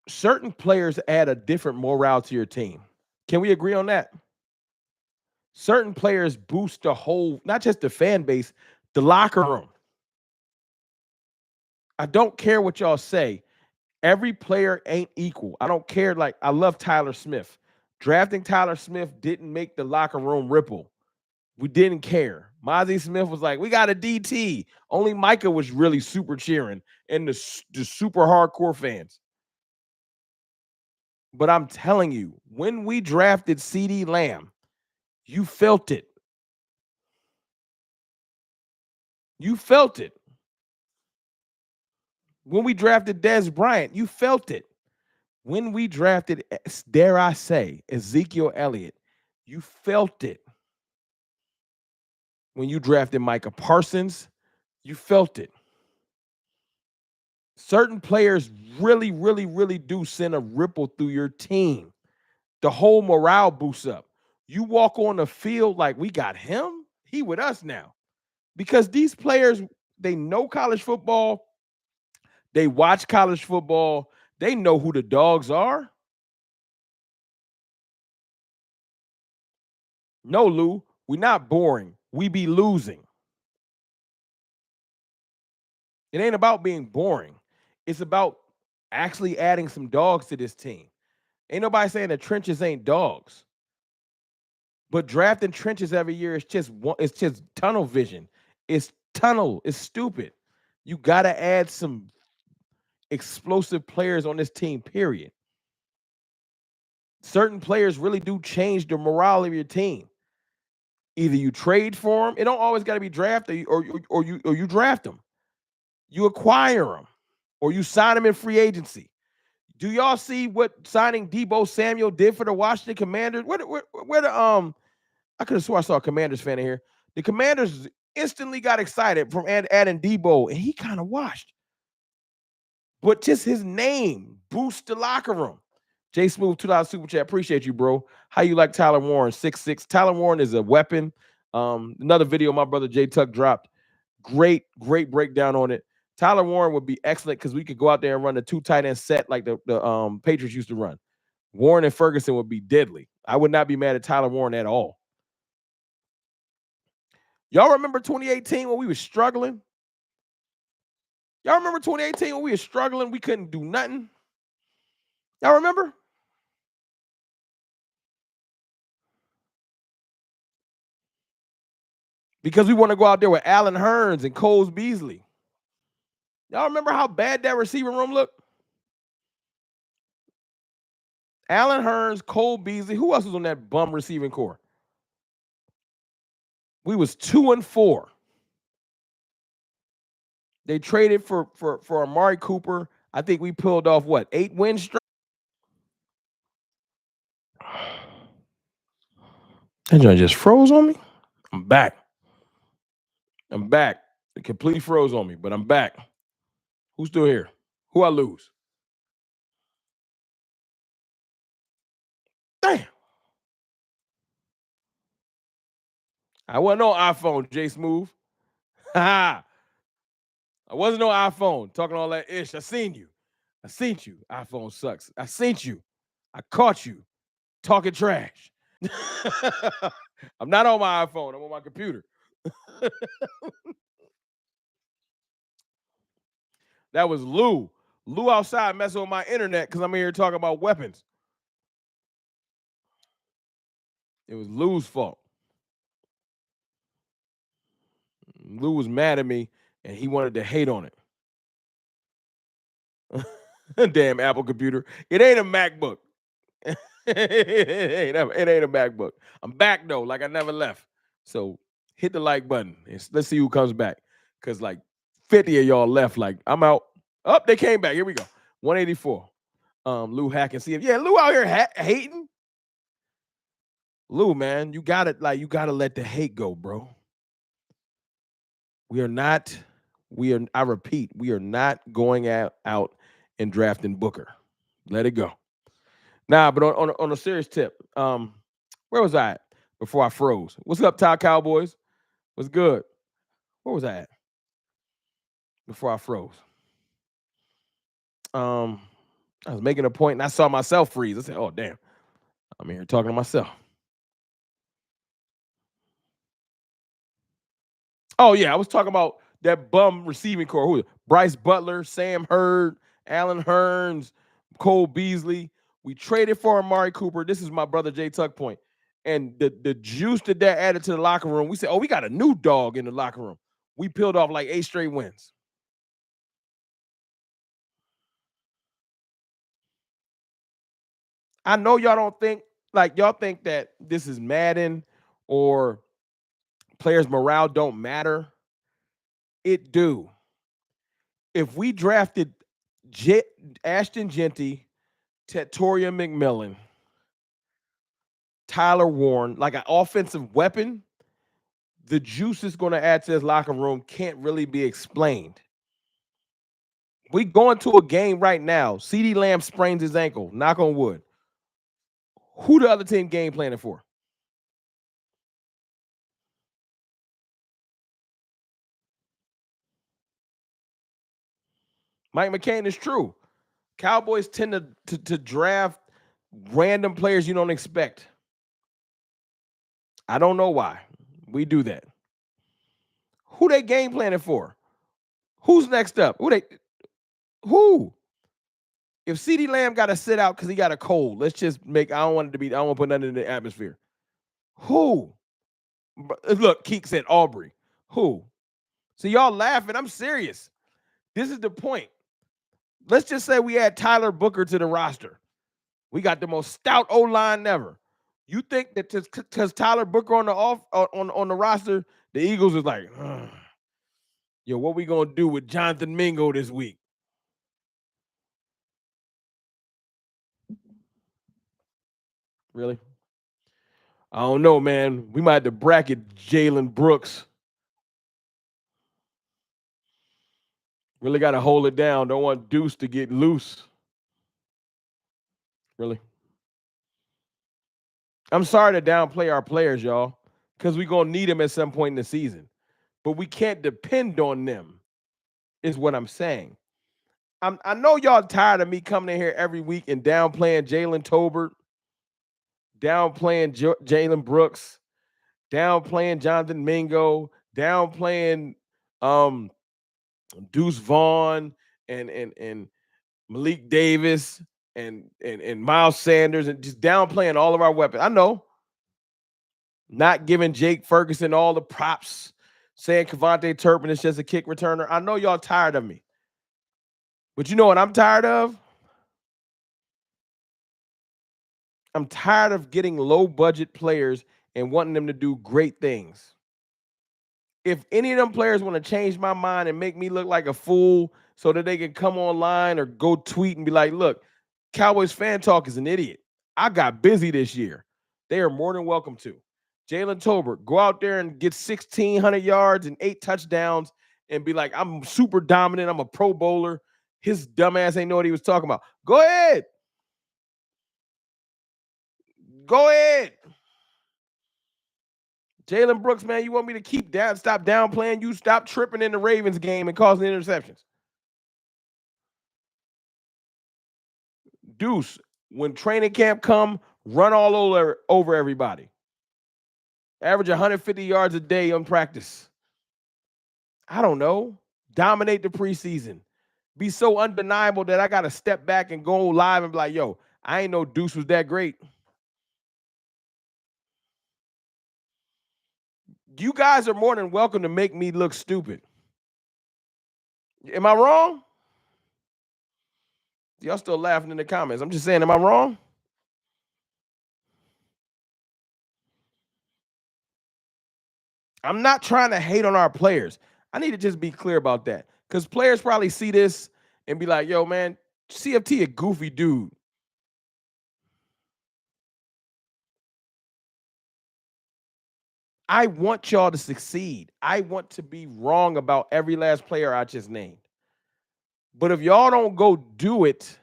Certain players add a different morale to your team. Can we agree on that? Certain players boost the whole, not just the fan base, the locker room. I don't care what y'all say. Every player ain't equal. I don't care. Like, I love Tyler Smith. Drafting Tyler Smith didn't make the locker room ripple. We didn't care. Mozzie Smith was like, we got a DT. Only Micah was really super cheering and the super hardcore fans. But I'm telling you, when we drafted CD Lamb, you felt it. You felt it. When we drafted Dez Bryant, you felt it. When we drafted, dare I say, Ezekiel Elliott, you felt it. When you drafted Micah Parsons, you felt it. Certain players really, really, really do send a ripple through your team. The whole morale boosts up. You walk on the field like, we got him. He with us now. Because these players, they know college football. They watch college football. They know who the dogs are. No, Lou, we're not boring. We be losing. It ain't about being boring. It's about actually adding some dogs to this team. Ain't nobody saying the trenches ain't dogs. But drafting trenches every year is just tunnel vision. It's tunnel. It's stupid. You got to add some explosive players on this team, period. Certain players really do change the morale of your team. Either you trade for them. It don't always got to be drafted, or you draft them. You acquire them, or you sign them in free agency. Do y'all see what signing Deebo Samuel did for the Washington Commanders? I could have swore I saw a Commanders fan in here. The Commanders instantly got excited from adding Deebo, and he kind of washed. But just his name boosts the locker room. Jay Smooth, $2 super chat. Appreciate you, bro. How you like Tyler Warren? 6'6". Tyler Warren is a weapon. Another video my brother Jay Tuck dropped. Great breakdown on it. Tyler Warren would be excellent because we could go out there and run the 2 tight end set like the Patriots used to run. Warren and Ferguson would be deadly. I would not be mad at Tyler Warren at all. Y'all remember 2018 when we were struggling? Y'all remember 2018 when we were struggling? We couldn't do nothing. Y'all remember? Because we want to go out there with Allen Hurns and Cole Beasley. Y'all remember how bad that receiver room looked? Allen Hurns, Cole Beasley. Who else was on that bum receiving core? We was 2-4. They traded for Amari Cooper. I think we pulled off what, 8 wins straight? That joint just froze on me. I'm back. It completely froze on me, but I'm back. Who's still here? Who I lose? Damn. I wasn't on iPhone, J Smooth. I wasn't on iPhone talking all that ish. I seen you. iPhone sucks. I seen you. I caught you talking trash. I'm not on my iPhone. I'm on my computer. That was Lou. Lou outside messing with my internet because I'm here talking about weapons. It was Lou's fault. Lou was mad at me and he wanted to hate on it. Damn Apple computer. It ain't a MacBook. it ain't a MacBook. I'm back though, like I never left. So hit the like button. Let's see who comes back. Because like 50 of y'all left. Like, I'm out. Oh, they came back. Here we go. 184. Lou hacking. See if Lou out here hating. Lou, man, you gotta let the hate go, bro. I repeat, we are not going out and drafting Booker. Let it go. Nah, but on a serious tip, where was I at before I froze? What's up, Todd Cowboys? What's good? Where was I at before I froze? I was making a point and I saw myself freeze. I said, oh, damn. I'm here talking to myself. Oh, yeah, I was talking about that bum receiving core. Who? Bryce Butler, Sam Hurd, Allen Hurns, Cole Beasley. We traded for Amari Cooper. This is my brother Jay Tuck point. And the juice that added to the locker room, we said, oh, we got a new dog in the locker room. We peeled off like 8 straight wins. I know y'all don't think, y'all think that this is Madden or players' morale don't matter. It do. If we drafted Ashton Genty, Tatoria McMillan, Tyler Warren, like an offensive weapon, the juice is going to add to this locker room can't really be explained. We going to a game right now. CeeDee Lamb sprains his ankle. Knock on wood. Who the other team game planning for? Mike McCain is true. Cowboys tend to draft random players you don't expect. I don't know why. We do that. Who they game planning for? Who's next up? Who? If CeeDee Lamb got to sit out because he got a cold, let's just make. I don't want to put nothing in the atmosphere. Who? Look, Keek said Aubrey. Who? So y'all laughing. I'm serious. This is the point. Let's just say we add Tyler Booker to the roster. We got the most stout O-line ever. You think that because Tyler Booker on the roster, the Eagles is like, yo, what we gonna do with Jonathan Mingo this week? Really? I don't know, man. We might have to bracket Jalen Brooks. Really got to hold it down. Don't want Deuce to get loose. Really? I'm sorry to downplay our players, y'all. because we're going to need them at some point in the season. But we can't depend on them, is what I'm saying. I know y'all tired of me coming in here every week and downplaying Jalen Tolbert, downplaying Jalen Brooks, downplaying Jonathan Mingo, downplaying um, Deuce Vaughn and Malik Davis and Miles Sanders, and just downplaying all of our weapons. I know. Not giving Jake Ferguson all the props, saying Kevontae Turpin is just a kick returner. I know y'all tired of me. But you know what I'm tired of? I'm tired of getting low budget players and wanting them to do great things. If any of them players want to change my mind and make me look like a fool so that they can come online or go tweet and be like, look, Cowboys fan talk is an idiot. I got busy this year. They are more than welcome to. Jalen Tolbert, go out there and get 1,600 yards and 8 touchdowns and be like, I'm super dominant. I'm a pro bowler. His dumbass ain't know what he was talking about. Go ahead. Go ahead. Jalen Brooks, man, you want me to stop downplaying you? Stop tripping in the Ravens game and causing interceptions. Deuce, when training camp come, run all over everybody. Average 150 yards a day on practice. I don't know. Dominate the preseason. Be so undeniable that I got to step back and go live and be like, yo, I ain't know Deuce was that great. You guys are more than welcome to make me look stupid. Am I wrong? Y'all still laughing in the comments. I'm just saying, am I wrong? I'm not trying to hate on our players. I need to just be clear about that. Because players probably see this and be like, yo, man, CFT a goofy dude. I want y'all to succeed. I want to be wrong about every last player I just named. But if y'all don't go do it,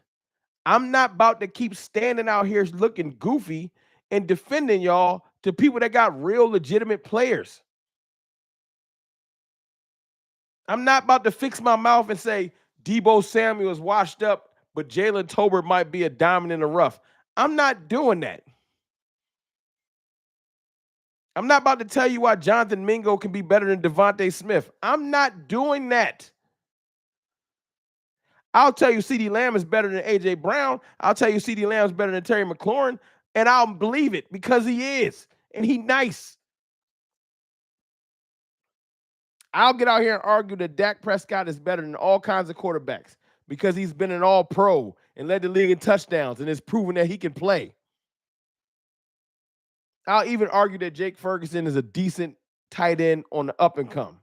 I'm not about to keep standing out here looking goofy and defending y'all to people that got real legitimate players. I'm not about to fix my mouth and say Deebo Samuel's washed up, but Jalen Tolbert might be a diamond in the rough. I'm not doing that. I'm not about to tell you why Jonathan Mingo can be better than Devontae Smith. I'm not doing that. I'll tell you CeeDee Lamb is better than A.J. Brown. I'll tell you CeeDee Lamb is better than Terry McLaurin, and I'll believe it because he is, and he nice. I'll get out here and argue that Dak Prescott is better than all kinds of quarterbacks because he's been an all-pro and led the league in touchdowns and has proven that he can play. I'll even argue that Jake Ferguson is a decent tight end on the up and come.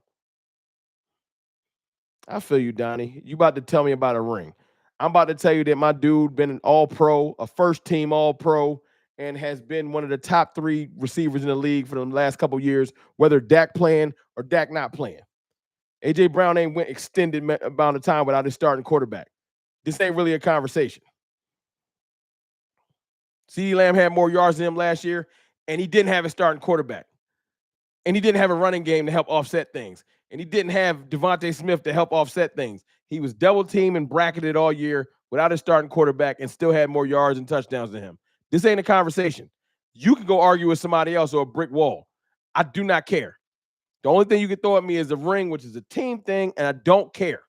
I feel you, Donnie. You about to tell me about a ring. I'm about to tell you that my dude been an all-pro, a first-team all-pro, and has been one of the top 3 receivers in the league for the last couple of years, whether Dak playing or Dak not playing. A.J. Brown ain't went extended amount of time without his starting quarterback. This ain't really a conversation. CeeDee Lamb had more yards than him last year, and he didn't have a starting quarterback. And he didn't have a running game to help offset things. And he didn't have Devontae Smith to help offset things. He was double teamed and bracketed all year without a starting quarterback and still had more yards and touchdowns than him. This ain't a conversation. You can go argue with somebody else or a brick wall. I do not care. The only thing you can throw at me is the ring, which is a team thing, and I don't care.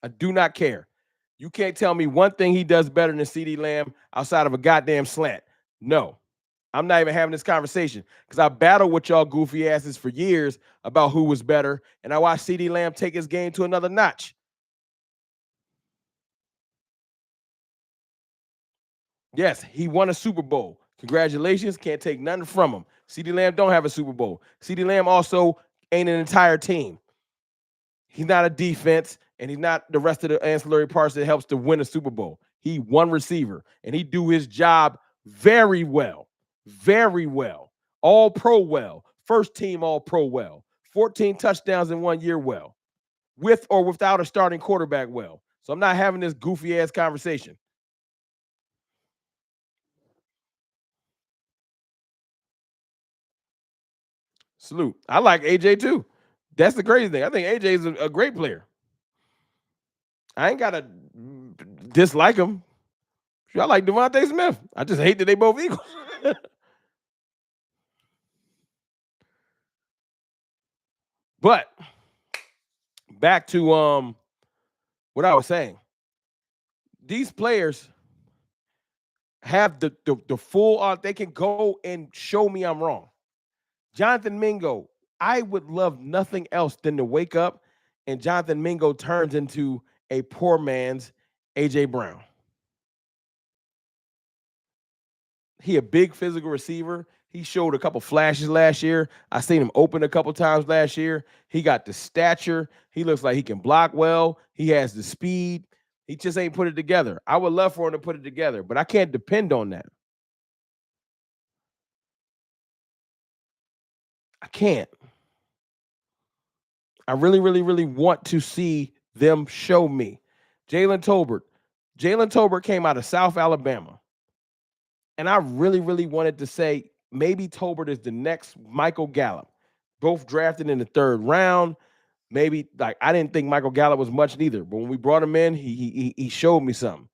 I do not care. You can't tell me one thing he does better than CeeDee Lamb outside of a goddamn slant. No. I'm not even having this conversation because I battled with y'all goofy asses for years about who was better, and I watched CeeDee Lamb take his game to another notch. Yes, he won a Super Bowl. Congratulations. Can't take nothing from him. CeeDee Lamb don't have a Super Bowl. CeeDee Lamb also ain't an entire team. He's not a defense, and he's not the rest of the ancillary parts that helps to win a Super Bowl. He one receiver, and he do his job very well. Very well. All pro well. First team all pro well. 14 touchdowns in 1 year well. With or without a starting quarterback well. So I'm not having this goofy ass conversation. Salute. I like AJ too. That's the crazy thing. I think AJ is a great player. I ain't gotta dislike him. I like Devontae Smith. I just hate that they both Eagles. But back to what I was saying. These players have the full they can go and show me I'm wrong. Jonathan Mingo, I would love nothing else than to wake up and Jonathan Mingo turns into a poor man's AJ Brown. He a big physical receiver. He showed a couple flashes last year. I seen him open a couple times last year. He got the stature. He looks like he can block well. He has the speed. He just ain't put it together. I would love for him to put it together, but I can't depend on that. I can't. I really, really, really want to see them show me. Jalen Tolbert. Jalen Tolbert came out of South Alabama. And I really, really wanted to say maybe Tolbert is the next Michael Gallup. Both drafted in the 3rd round. Maybe like I didn't think Michael Gallup was much neither, but when we brought him in, he showed me something.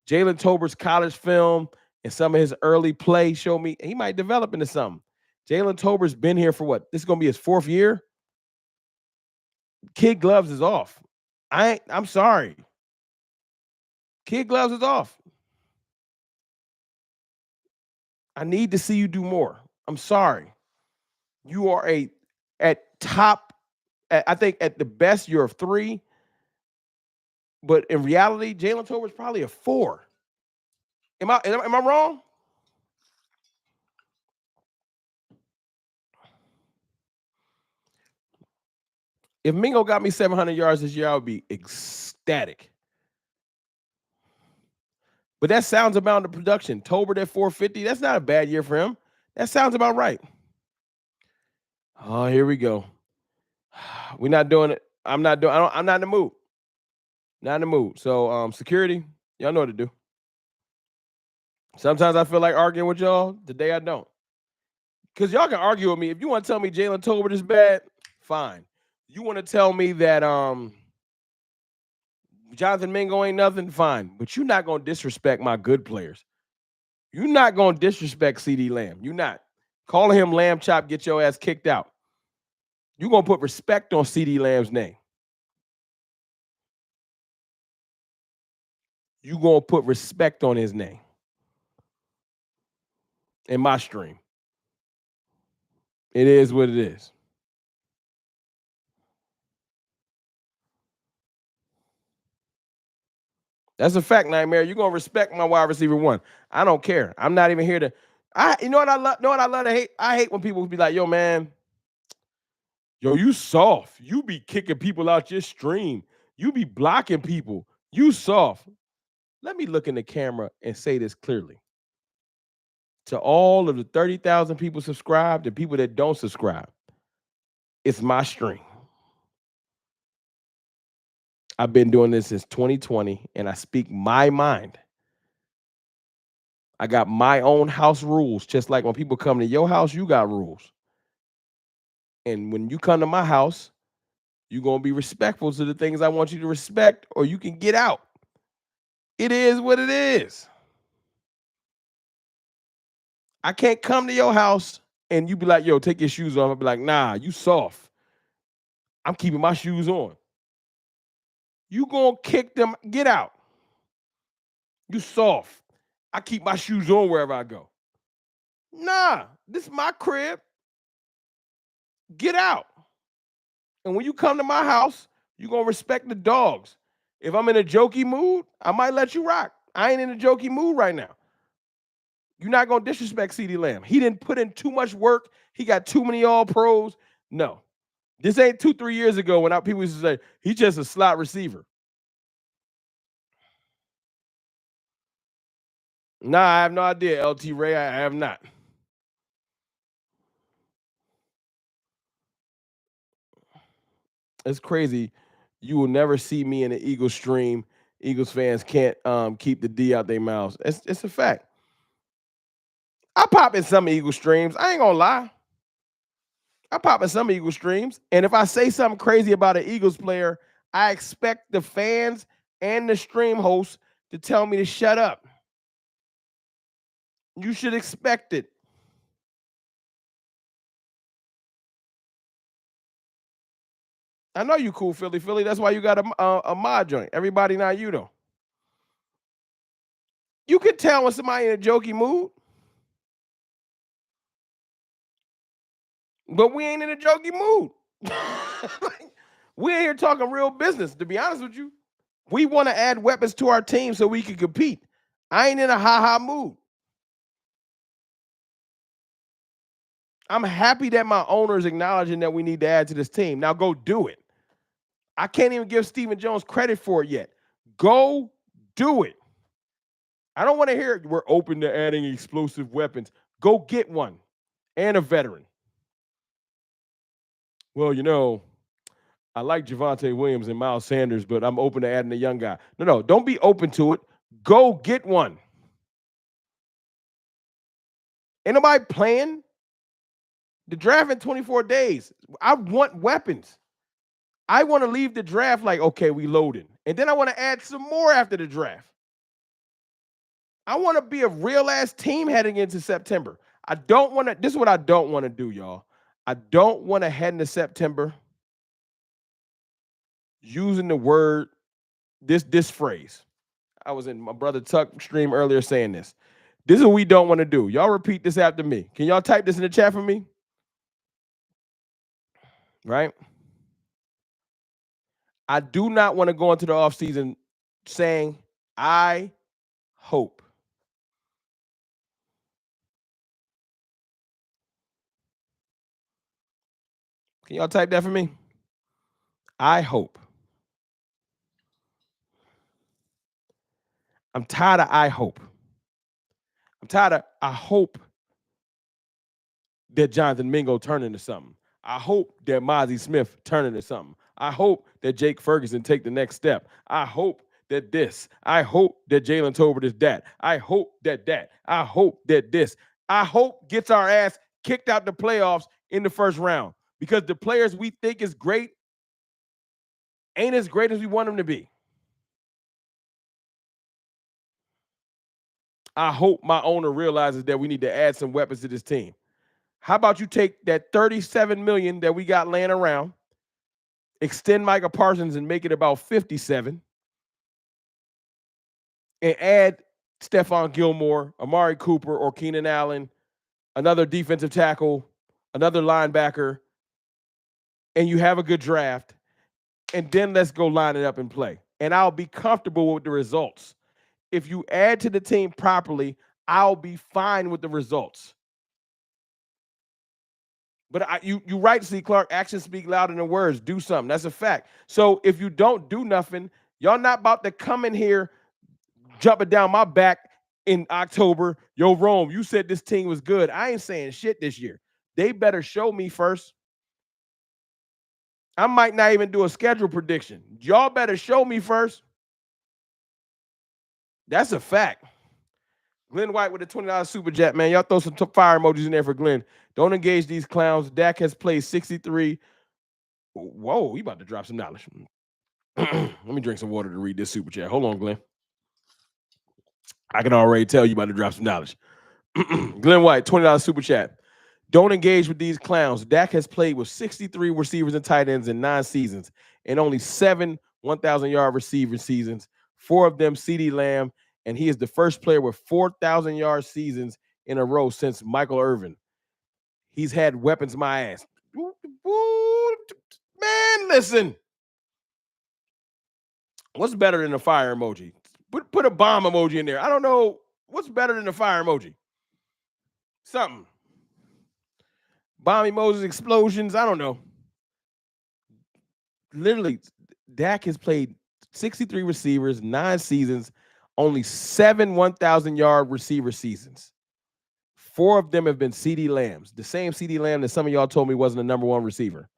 Jalen Tolbert's college film and some of his early play showed me he might develop into something. Jalen Tolbert's been here for what? This is gonna be his 4th year. Kid gloves is off. I'm sorry. Kid gloves is off. I need to see you do more. I'm sorry. You are at top. I think at the best you're a 3, but in reality, Jalen Tolbert's probably a 4. Am I wrong? If Mingo got me 700 yards this year, I would be ecstatic. But that sounds about the production. Tolbert at 450, that's not a bad year for him. That sounds about right. Oh, here we go. We're not doing it. I'm not in the mood. Not in the mood. So security, y'all know what to do. Sometimes I feel like arguing with y'all. Today I don't. Because y'all can argue with me. If you want to tell me Jalen Tolbert is bad, fine. You want to tell me that Jonathan Mingo ain't nothing, fine. But you're not going to disrespect my good players. You're not going to disrespect CD Lamb. You're not. Calling him Lamb Chop, get your ass kicked out. You're going to put respect on CD Lamb's name. You're going to put respect on his name in my stream. It is what it is. That's a fact, Nightmare. You're gonna respect my wide receiver 1. I don't care. I'm not even here to. You know what I love. Know what I love to hate. I hate when people be like, "Yo, man, yo, you soft. You be kicking people out your stream. You be blocking people. You soft." Let me look in the camera and say this clearly to all of the 30,000 people subscribed and people that don't subscribe. It's my stream. I've been doing this since 2020, and I speak my mind. I got my own house rules, just like when people come to your house, you got rules. And when you come to my house, you're going to be respectful to the things I want you to respect, or you can get out. It is what it is. I can't come to your house and you be like, yo, take your shoes off. I'll be like, nah, you soft. I'm keeping my shoes on. You going to kick them, get out. You soft. I keep my shoes on wherever I go. Nah, this is my crib. Get out. And when you come to my house, you're going to respect the dogs. If I'm in a jokey mood, I might let you rock. I ain't in a jokey mood right now. You're not going to disrespect CeeDee Lamb. He didn't put in too much work. He got too many all-pros. No. This ain't 2-3 years ago when people used to say, he's just a slot receiver. Nah, I have no idea, LT Ray. I have not. It's crazy. You will never see me in an Eagles stream. Eagles fans can't keep the D out their mouths. It's a fact. I pop in some Eagles streams. I ain't gonna lie. I pop in some Eagles streams, and if I say something crazy about an Eagles player, I expect the fans and the stream host to tell me to shut up. You should expect it. I know you cool, Philly. Philly, that's why you got a mod joint. Everybody, not you, though. You can tell when somebody in a jokey mood, but we ain't in a jokey mood. Like, we ain't here talking real business, to be honest with you. We want to add weapons to our team so we can compete. I ain't in a ha-ha mood. I'm happy that my owner is acknowledging that we need to add to this team. Now go do it. I can't even give Stepohen Jones credit for it yet. Go do it. I don't want to hear we're open to adding explosive weapons. Go get one and a veteran. Well, I like Javonte Williams and Miles Sanders, but I'm open to adding a young guy. No, don't be open to it. Go get one. Ain't nobody playing. The draft in 24 days. I want weapons. I want to leave the draft like, okay, we loaded. And then I want to add some more after the draft. I want to be a real ass team heading into September. I don't want to, this is what I don't want to do, y'all. I don't want to head into September using the word, this phrase. I was in my brother Tuck stream earlier saying this. This is what we don't want to do. Y'all repeat this after me. Can y'all type this in the chat for me? Right? I do not want to go into the offseason saying, I hope. Can y'all type that for me? I hope. I'm tired of I hope. I'm tired of I hope that Jonathan Mingo turn into something. I hope that Mozzie Smith turn into something. I hope that Jake Ferguson take the next step. I hope that this. I hope that Jalen Tolbert is that. I hope that that. I hope that this. I hope gets our ass kicked out the playoffs in the first round because the players we think is great ain't as great as we want them to be. I hope my owner realizes that we need to add some weapons to this team. How about you take that $37 million that we got laying around, extend Micah Parsons and make it about 57, and add Stephon Gilmore, Amari Cooper, or Keenan Allen, another defensive tackle, another linebacker, and you have a good draft, and then let's go line it up and play. And I'll be comfortable with the results. If you add to the team properly, I'll be fine with the results. But you right, C. Clark. Actions speak louder than words. Do something. That's a fact. So if you don't do nothing, y'all not about to come in here jumping down my back in October. Yo, Rome, you said this team was good. I ain't saying shit this year. They better show me first. I might not even do a schedule prediction. Y'all better show me first. That's a fact. Glenn White with a $20 super chat, man. Y'all throw some fire emojis in there for Glenn. Don't engage these clowns. Dak has played 63. Whoa, you about to drop some knowledge. Let me drink some water to read this super chat. Hold on, Glenn. I can already tell you about to drop some knowledge. Glenn White, $20 super chat. Don't engage with these clowns. Dak has played with 63 receivers and tight ends in 9 seasons and only 7 1,000-yard receiver seasons, 4 of them CeeDee Lamb, and he is the first player with 4,000-yard seasons in a row since Michael Irvin. He's had weapons my ass. Man, listen. What's better than a fire emoji? Put a bomb emoji in there. I don't know. What's better than a fire emoji? Something. Bomb emojis, explosions. I don't know. Literally, Dak has played 63 receivers, 9 seasons, only 7 1,000-yard receiver seasons. 4 of them have been CeeDee Lambs, the same CeeDee Lamb that some of y'all told me wasn't the number 1 receiver.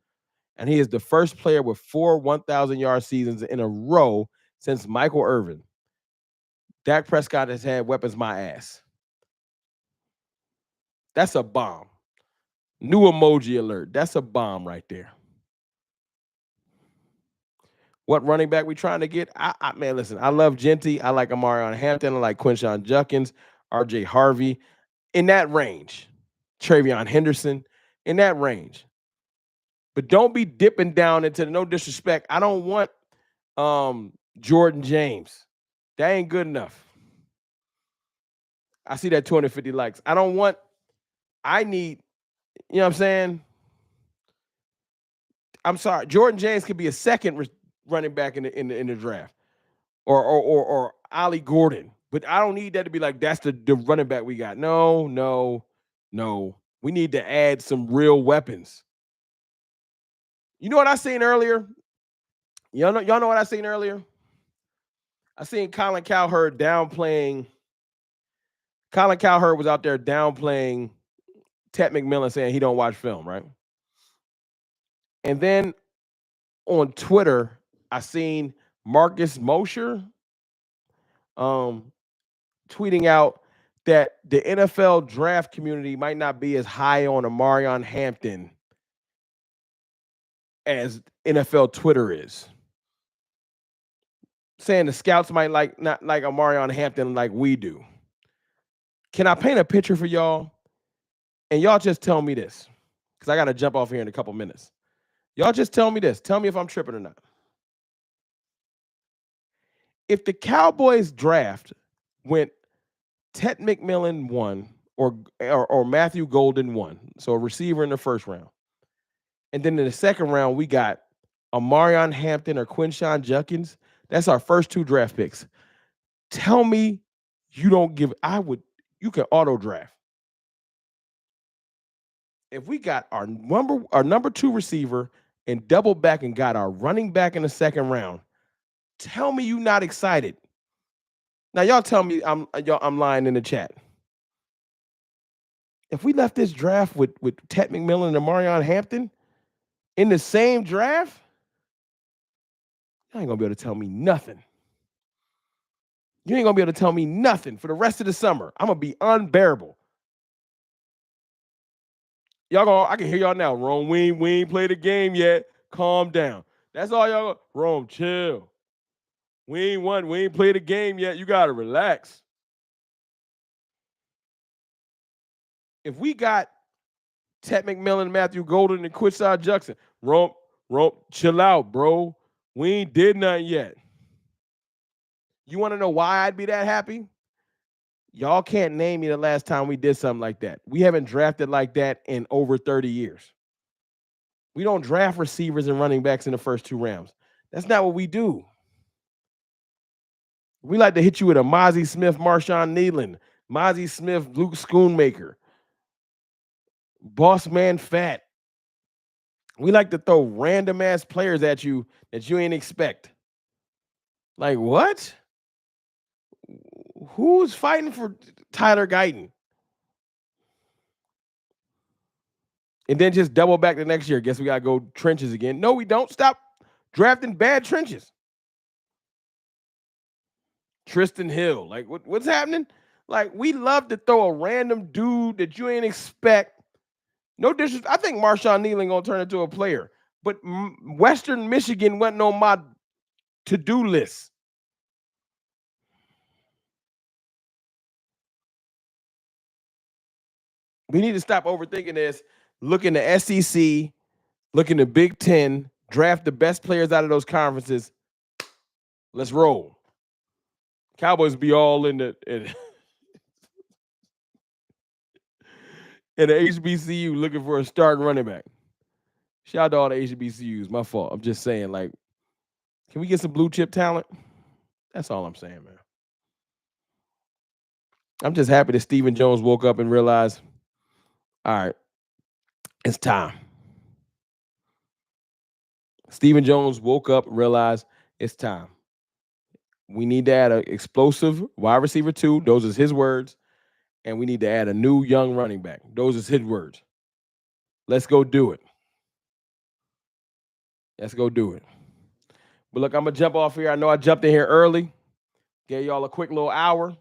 And he is the first player with 4 1,000-yard seasons in a row since Michael Irvin. Dak Prescott has had weapons my ass. That's a bomb. New emoji alert. That's a bomb right there. What running back we trying to get? Man, listen, I love Genty. I like Amarion Hampton. I like Quinshawn Judkins, RJ Harvey. In that range. Travion Henderson. In that range. But don't be dipping down into no disrespect. I don't want Jordan James. That ain't good enough. I see that 250 likes. I need, you know what I'm saying? I'm sorry. Jordan James could be a second running back in the draft. Or Ollie Gordon. But I don't need that to be like that's the running back we got. No. We need to add some real weapons. You know what I seen earlier? Y'all know what I seen earlier? I seen Colin Cowherd downplaying. Colin Cowherd was out there downplaying Ted McMillan, saying he don't watch film, right? And then on Twitter, I seen Marcus Mosher tweeting out that the NFL draft community might not be as high on Amarion Hampton as NFL Twitter is. Saying the scouts might not like Amarion Hampton like we do. Can I paint a picture for y'all? And y'all just tell me this, because I got to jump off here in a couple minutes. Y'all just tell me this. Tell me if I'm tripping or not. If the Cowboys draft went Ted McMillan 1 or Matthew Golden 1, so a receiver in the first round, and then in the second round we got Amarion Hampton or Quinshawn Judkins, that's our first 2 draft picks. Tell me you don't give. You can auto draft. If we got our number 2 receiver and double back and got our running back in the second round, tell me you not excited. Now y'all tell me I'm lying in the chat. If we left this draft with Ted McMillan and Amarion Hampton in the same draft, you ain't gonna be able to tell me nothing. You ain't gonna be able to tell me nothing for the rest of the summer. I'm gonna be unbearable. I can hear y'all now. Rome, we ain't played the game yet. Calm down. That's all y'all. Rome, chill. We ain't played the game yet. You gotta relax. If we got Ted McMillan, Matthew Golden, and Quinshawn Judkins, Rome, chill out, bro. We ain't did nothing yet. You want to know why I'd be that happy? Y'all can't name me the last time we did something like that. We haven't drafted like that in over 30 years. We don't draft receivers and running backs in the first 2 rounds. That's not what we do. We like to hit you with a Mozzie Smith, Marshawn Nealon, Mozzie Smith, Luke Schoonmaker, Boss Man Fat. We like to throw random ass players at you that you ain't expect. Like what? Who's fighting for Tyler Guyton? And then just double back the next year. Guess we got to go trenches again. No, we don't. Stop drafting bad trenches. Tristan Hill. Like, what's happening? Like, we love to throw a random dude that you ain't expect. No disrespect. I think Marshawn Nealon going to turn into a player. But Western Michigan wasn't on my to-do list. We need to stop overthinking this. Look in the SEC, look in the Big Ten, draft the best players out of those conferences. Let's roll. Cowboys be all in the HBCU looking for a starting running back. Shout out to all the HBCUs. My fault. I'm just saying, like, can we get some blue chip talent? That's all I'm saying, man. I'm just happy that Stepohen Jones woke up and realized, all right, it's time. Stepohen Jones woke up, realized it's time. We need to add an explosive wide receiver 2. Those are his words. And we need to add a new young running back. Those are his words. Let's go do it. Let's go do it. But look, I'm going to jump off here. I know I jumped in here early. Gave y'all a quick little hour.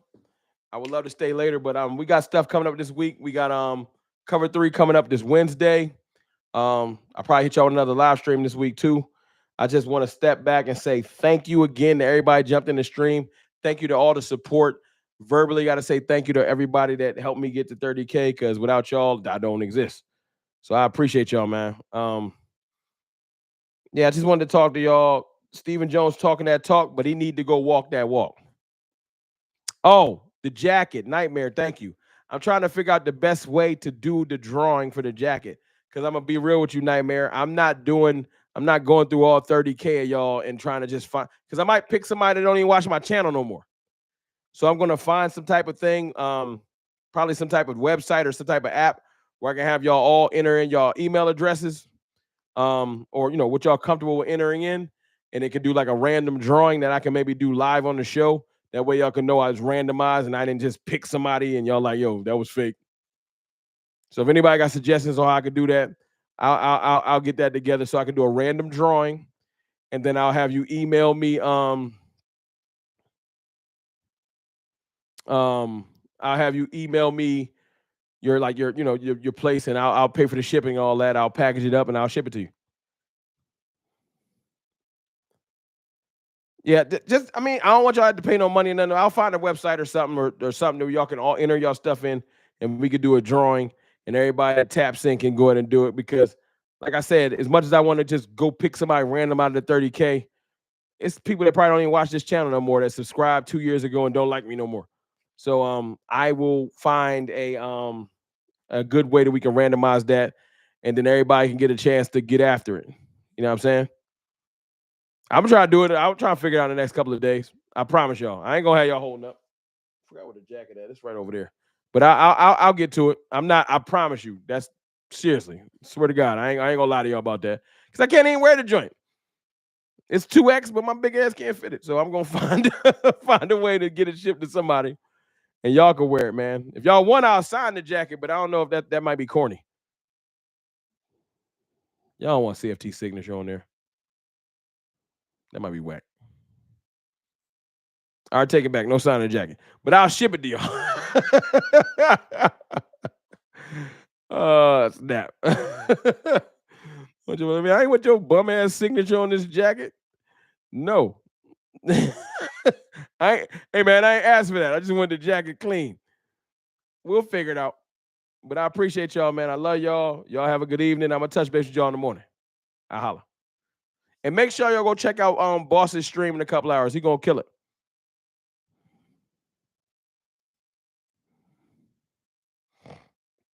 I would love to stay later, but we got stuff coming up this week. We got Cover 3 coming up this Wednesday. I'll probably hit y'all with another live stream this week too. I just want to step back and say thank you again to everybody jumped in the stream. Thank you to all the support. Verbally, got to say thank you to everybody that helped me get to 30K, because without y'all, I don't exist. So I appreciate y'all, man. Yeah, I just wanted to talk to y'all. Stepohen Jones talking that talk, but he need to go walk that walk. Oh, the jacket, Nightmare, thank you. I'm trying to figure out the best way to do the drawing for the jacket, because I'm going to be real with you, Nightmare. I'm not going through all 30K of y'all and trying to just find, because I might pick somebody that don't even watch my channel no more. So I'm going to find some type of thing, probably some type of website or some type of app where I can have y'all all enter in y'all email addresses, or what y'all comfortable with entering in, and it can do like a random drawing that I can maybe do live on the show. That way y'all can know I was randomized and I didn't just pick somebody and y'all like, yo, that was fake. So if anybody got suggestions on how I could do that, I'll get that together so I can do a random drawing, and then I'll have you email me. I'll have you email me your place, and I'll pay for the shipping, all that. I'll package it up and I'll ship it to you. Yeah, I don't want y'all to pay no money. No, I'll find a website or something, or something that y'all can all enter y'all stuff in, and we could do a drawing, and everybody that taps in can go ahead and do it. Because, like I said, as much as I want to just go pick somebody random out of the 30K, it's people that probably don't even watch this channel no more, that subscribed 2 years ago and don't like me no more. So I will find a good way that we can randomize that, and then everybody can get a chance to get after it. You know what I'm saying? I'm trying to do it. I'll try to figure it out in the next couple of days. I promise y'all. I ain't gonna have y'all holding up. I forgot where the jacket at. It's right over there. But I'll get to it. I promise you. That's seriously. Swear to God. I ain't gonna lie to y'all about that, because I can't even wear the joint. It's 2X, but my big ass can't fit it. So I'm gonna find a way to get it shipped to somebody, and y'all can wear it, man. If y'all want, I'll sign the jacket, but I don't know if that might be corny. Y'all don't want CFT signature on there. That might be whack. All right, take it back. No sign of the jacket, but I'll ship it to y'all. Snap. I ain't want your bum ass signature on this jacket. No. Hey man, I ain't asked for that. I just want the jacket clean. We'll figure it out. But I appreciate y'all, man. I love y'all. Y'all have a good evening. I'm gonna touch base with y'all in the morning. I holla. And make sure y'all go check out Boss's stream in a couple hours. He gonna kill it.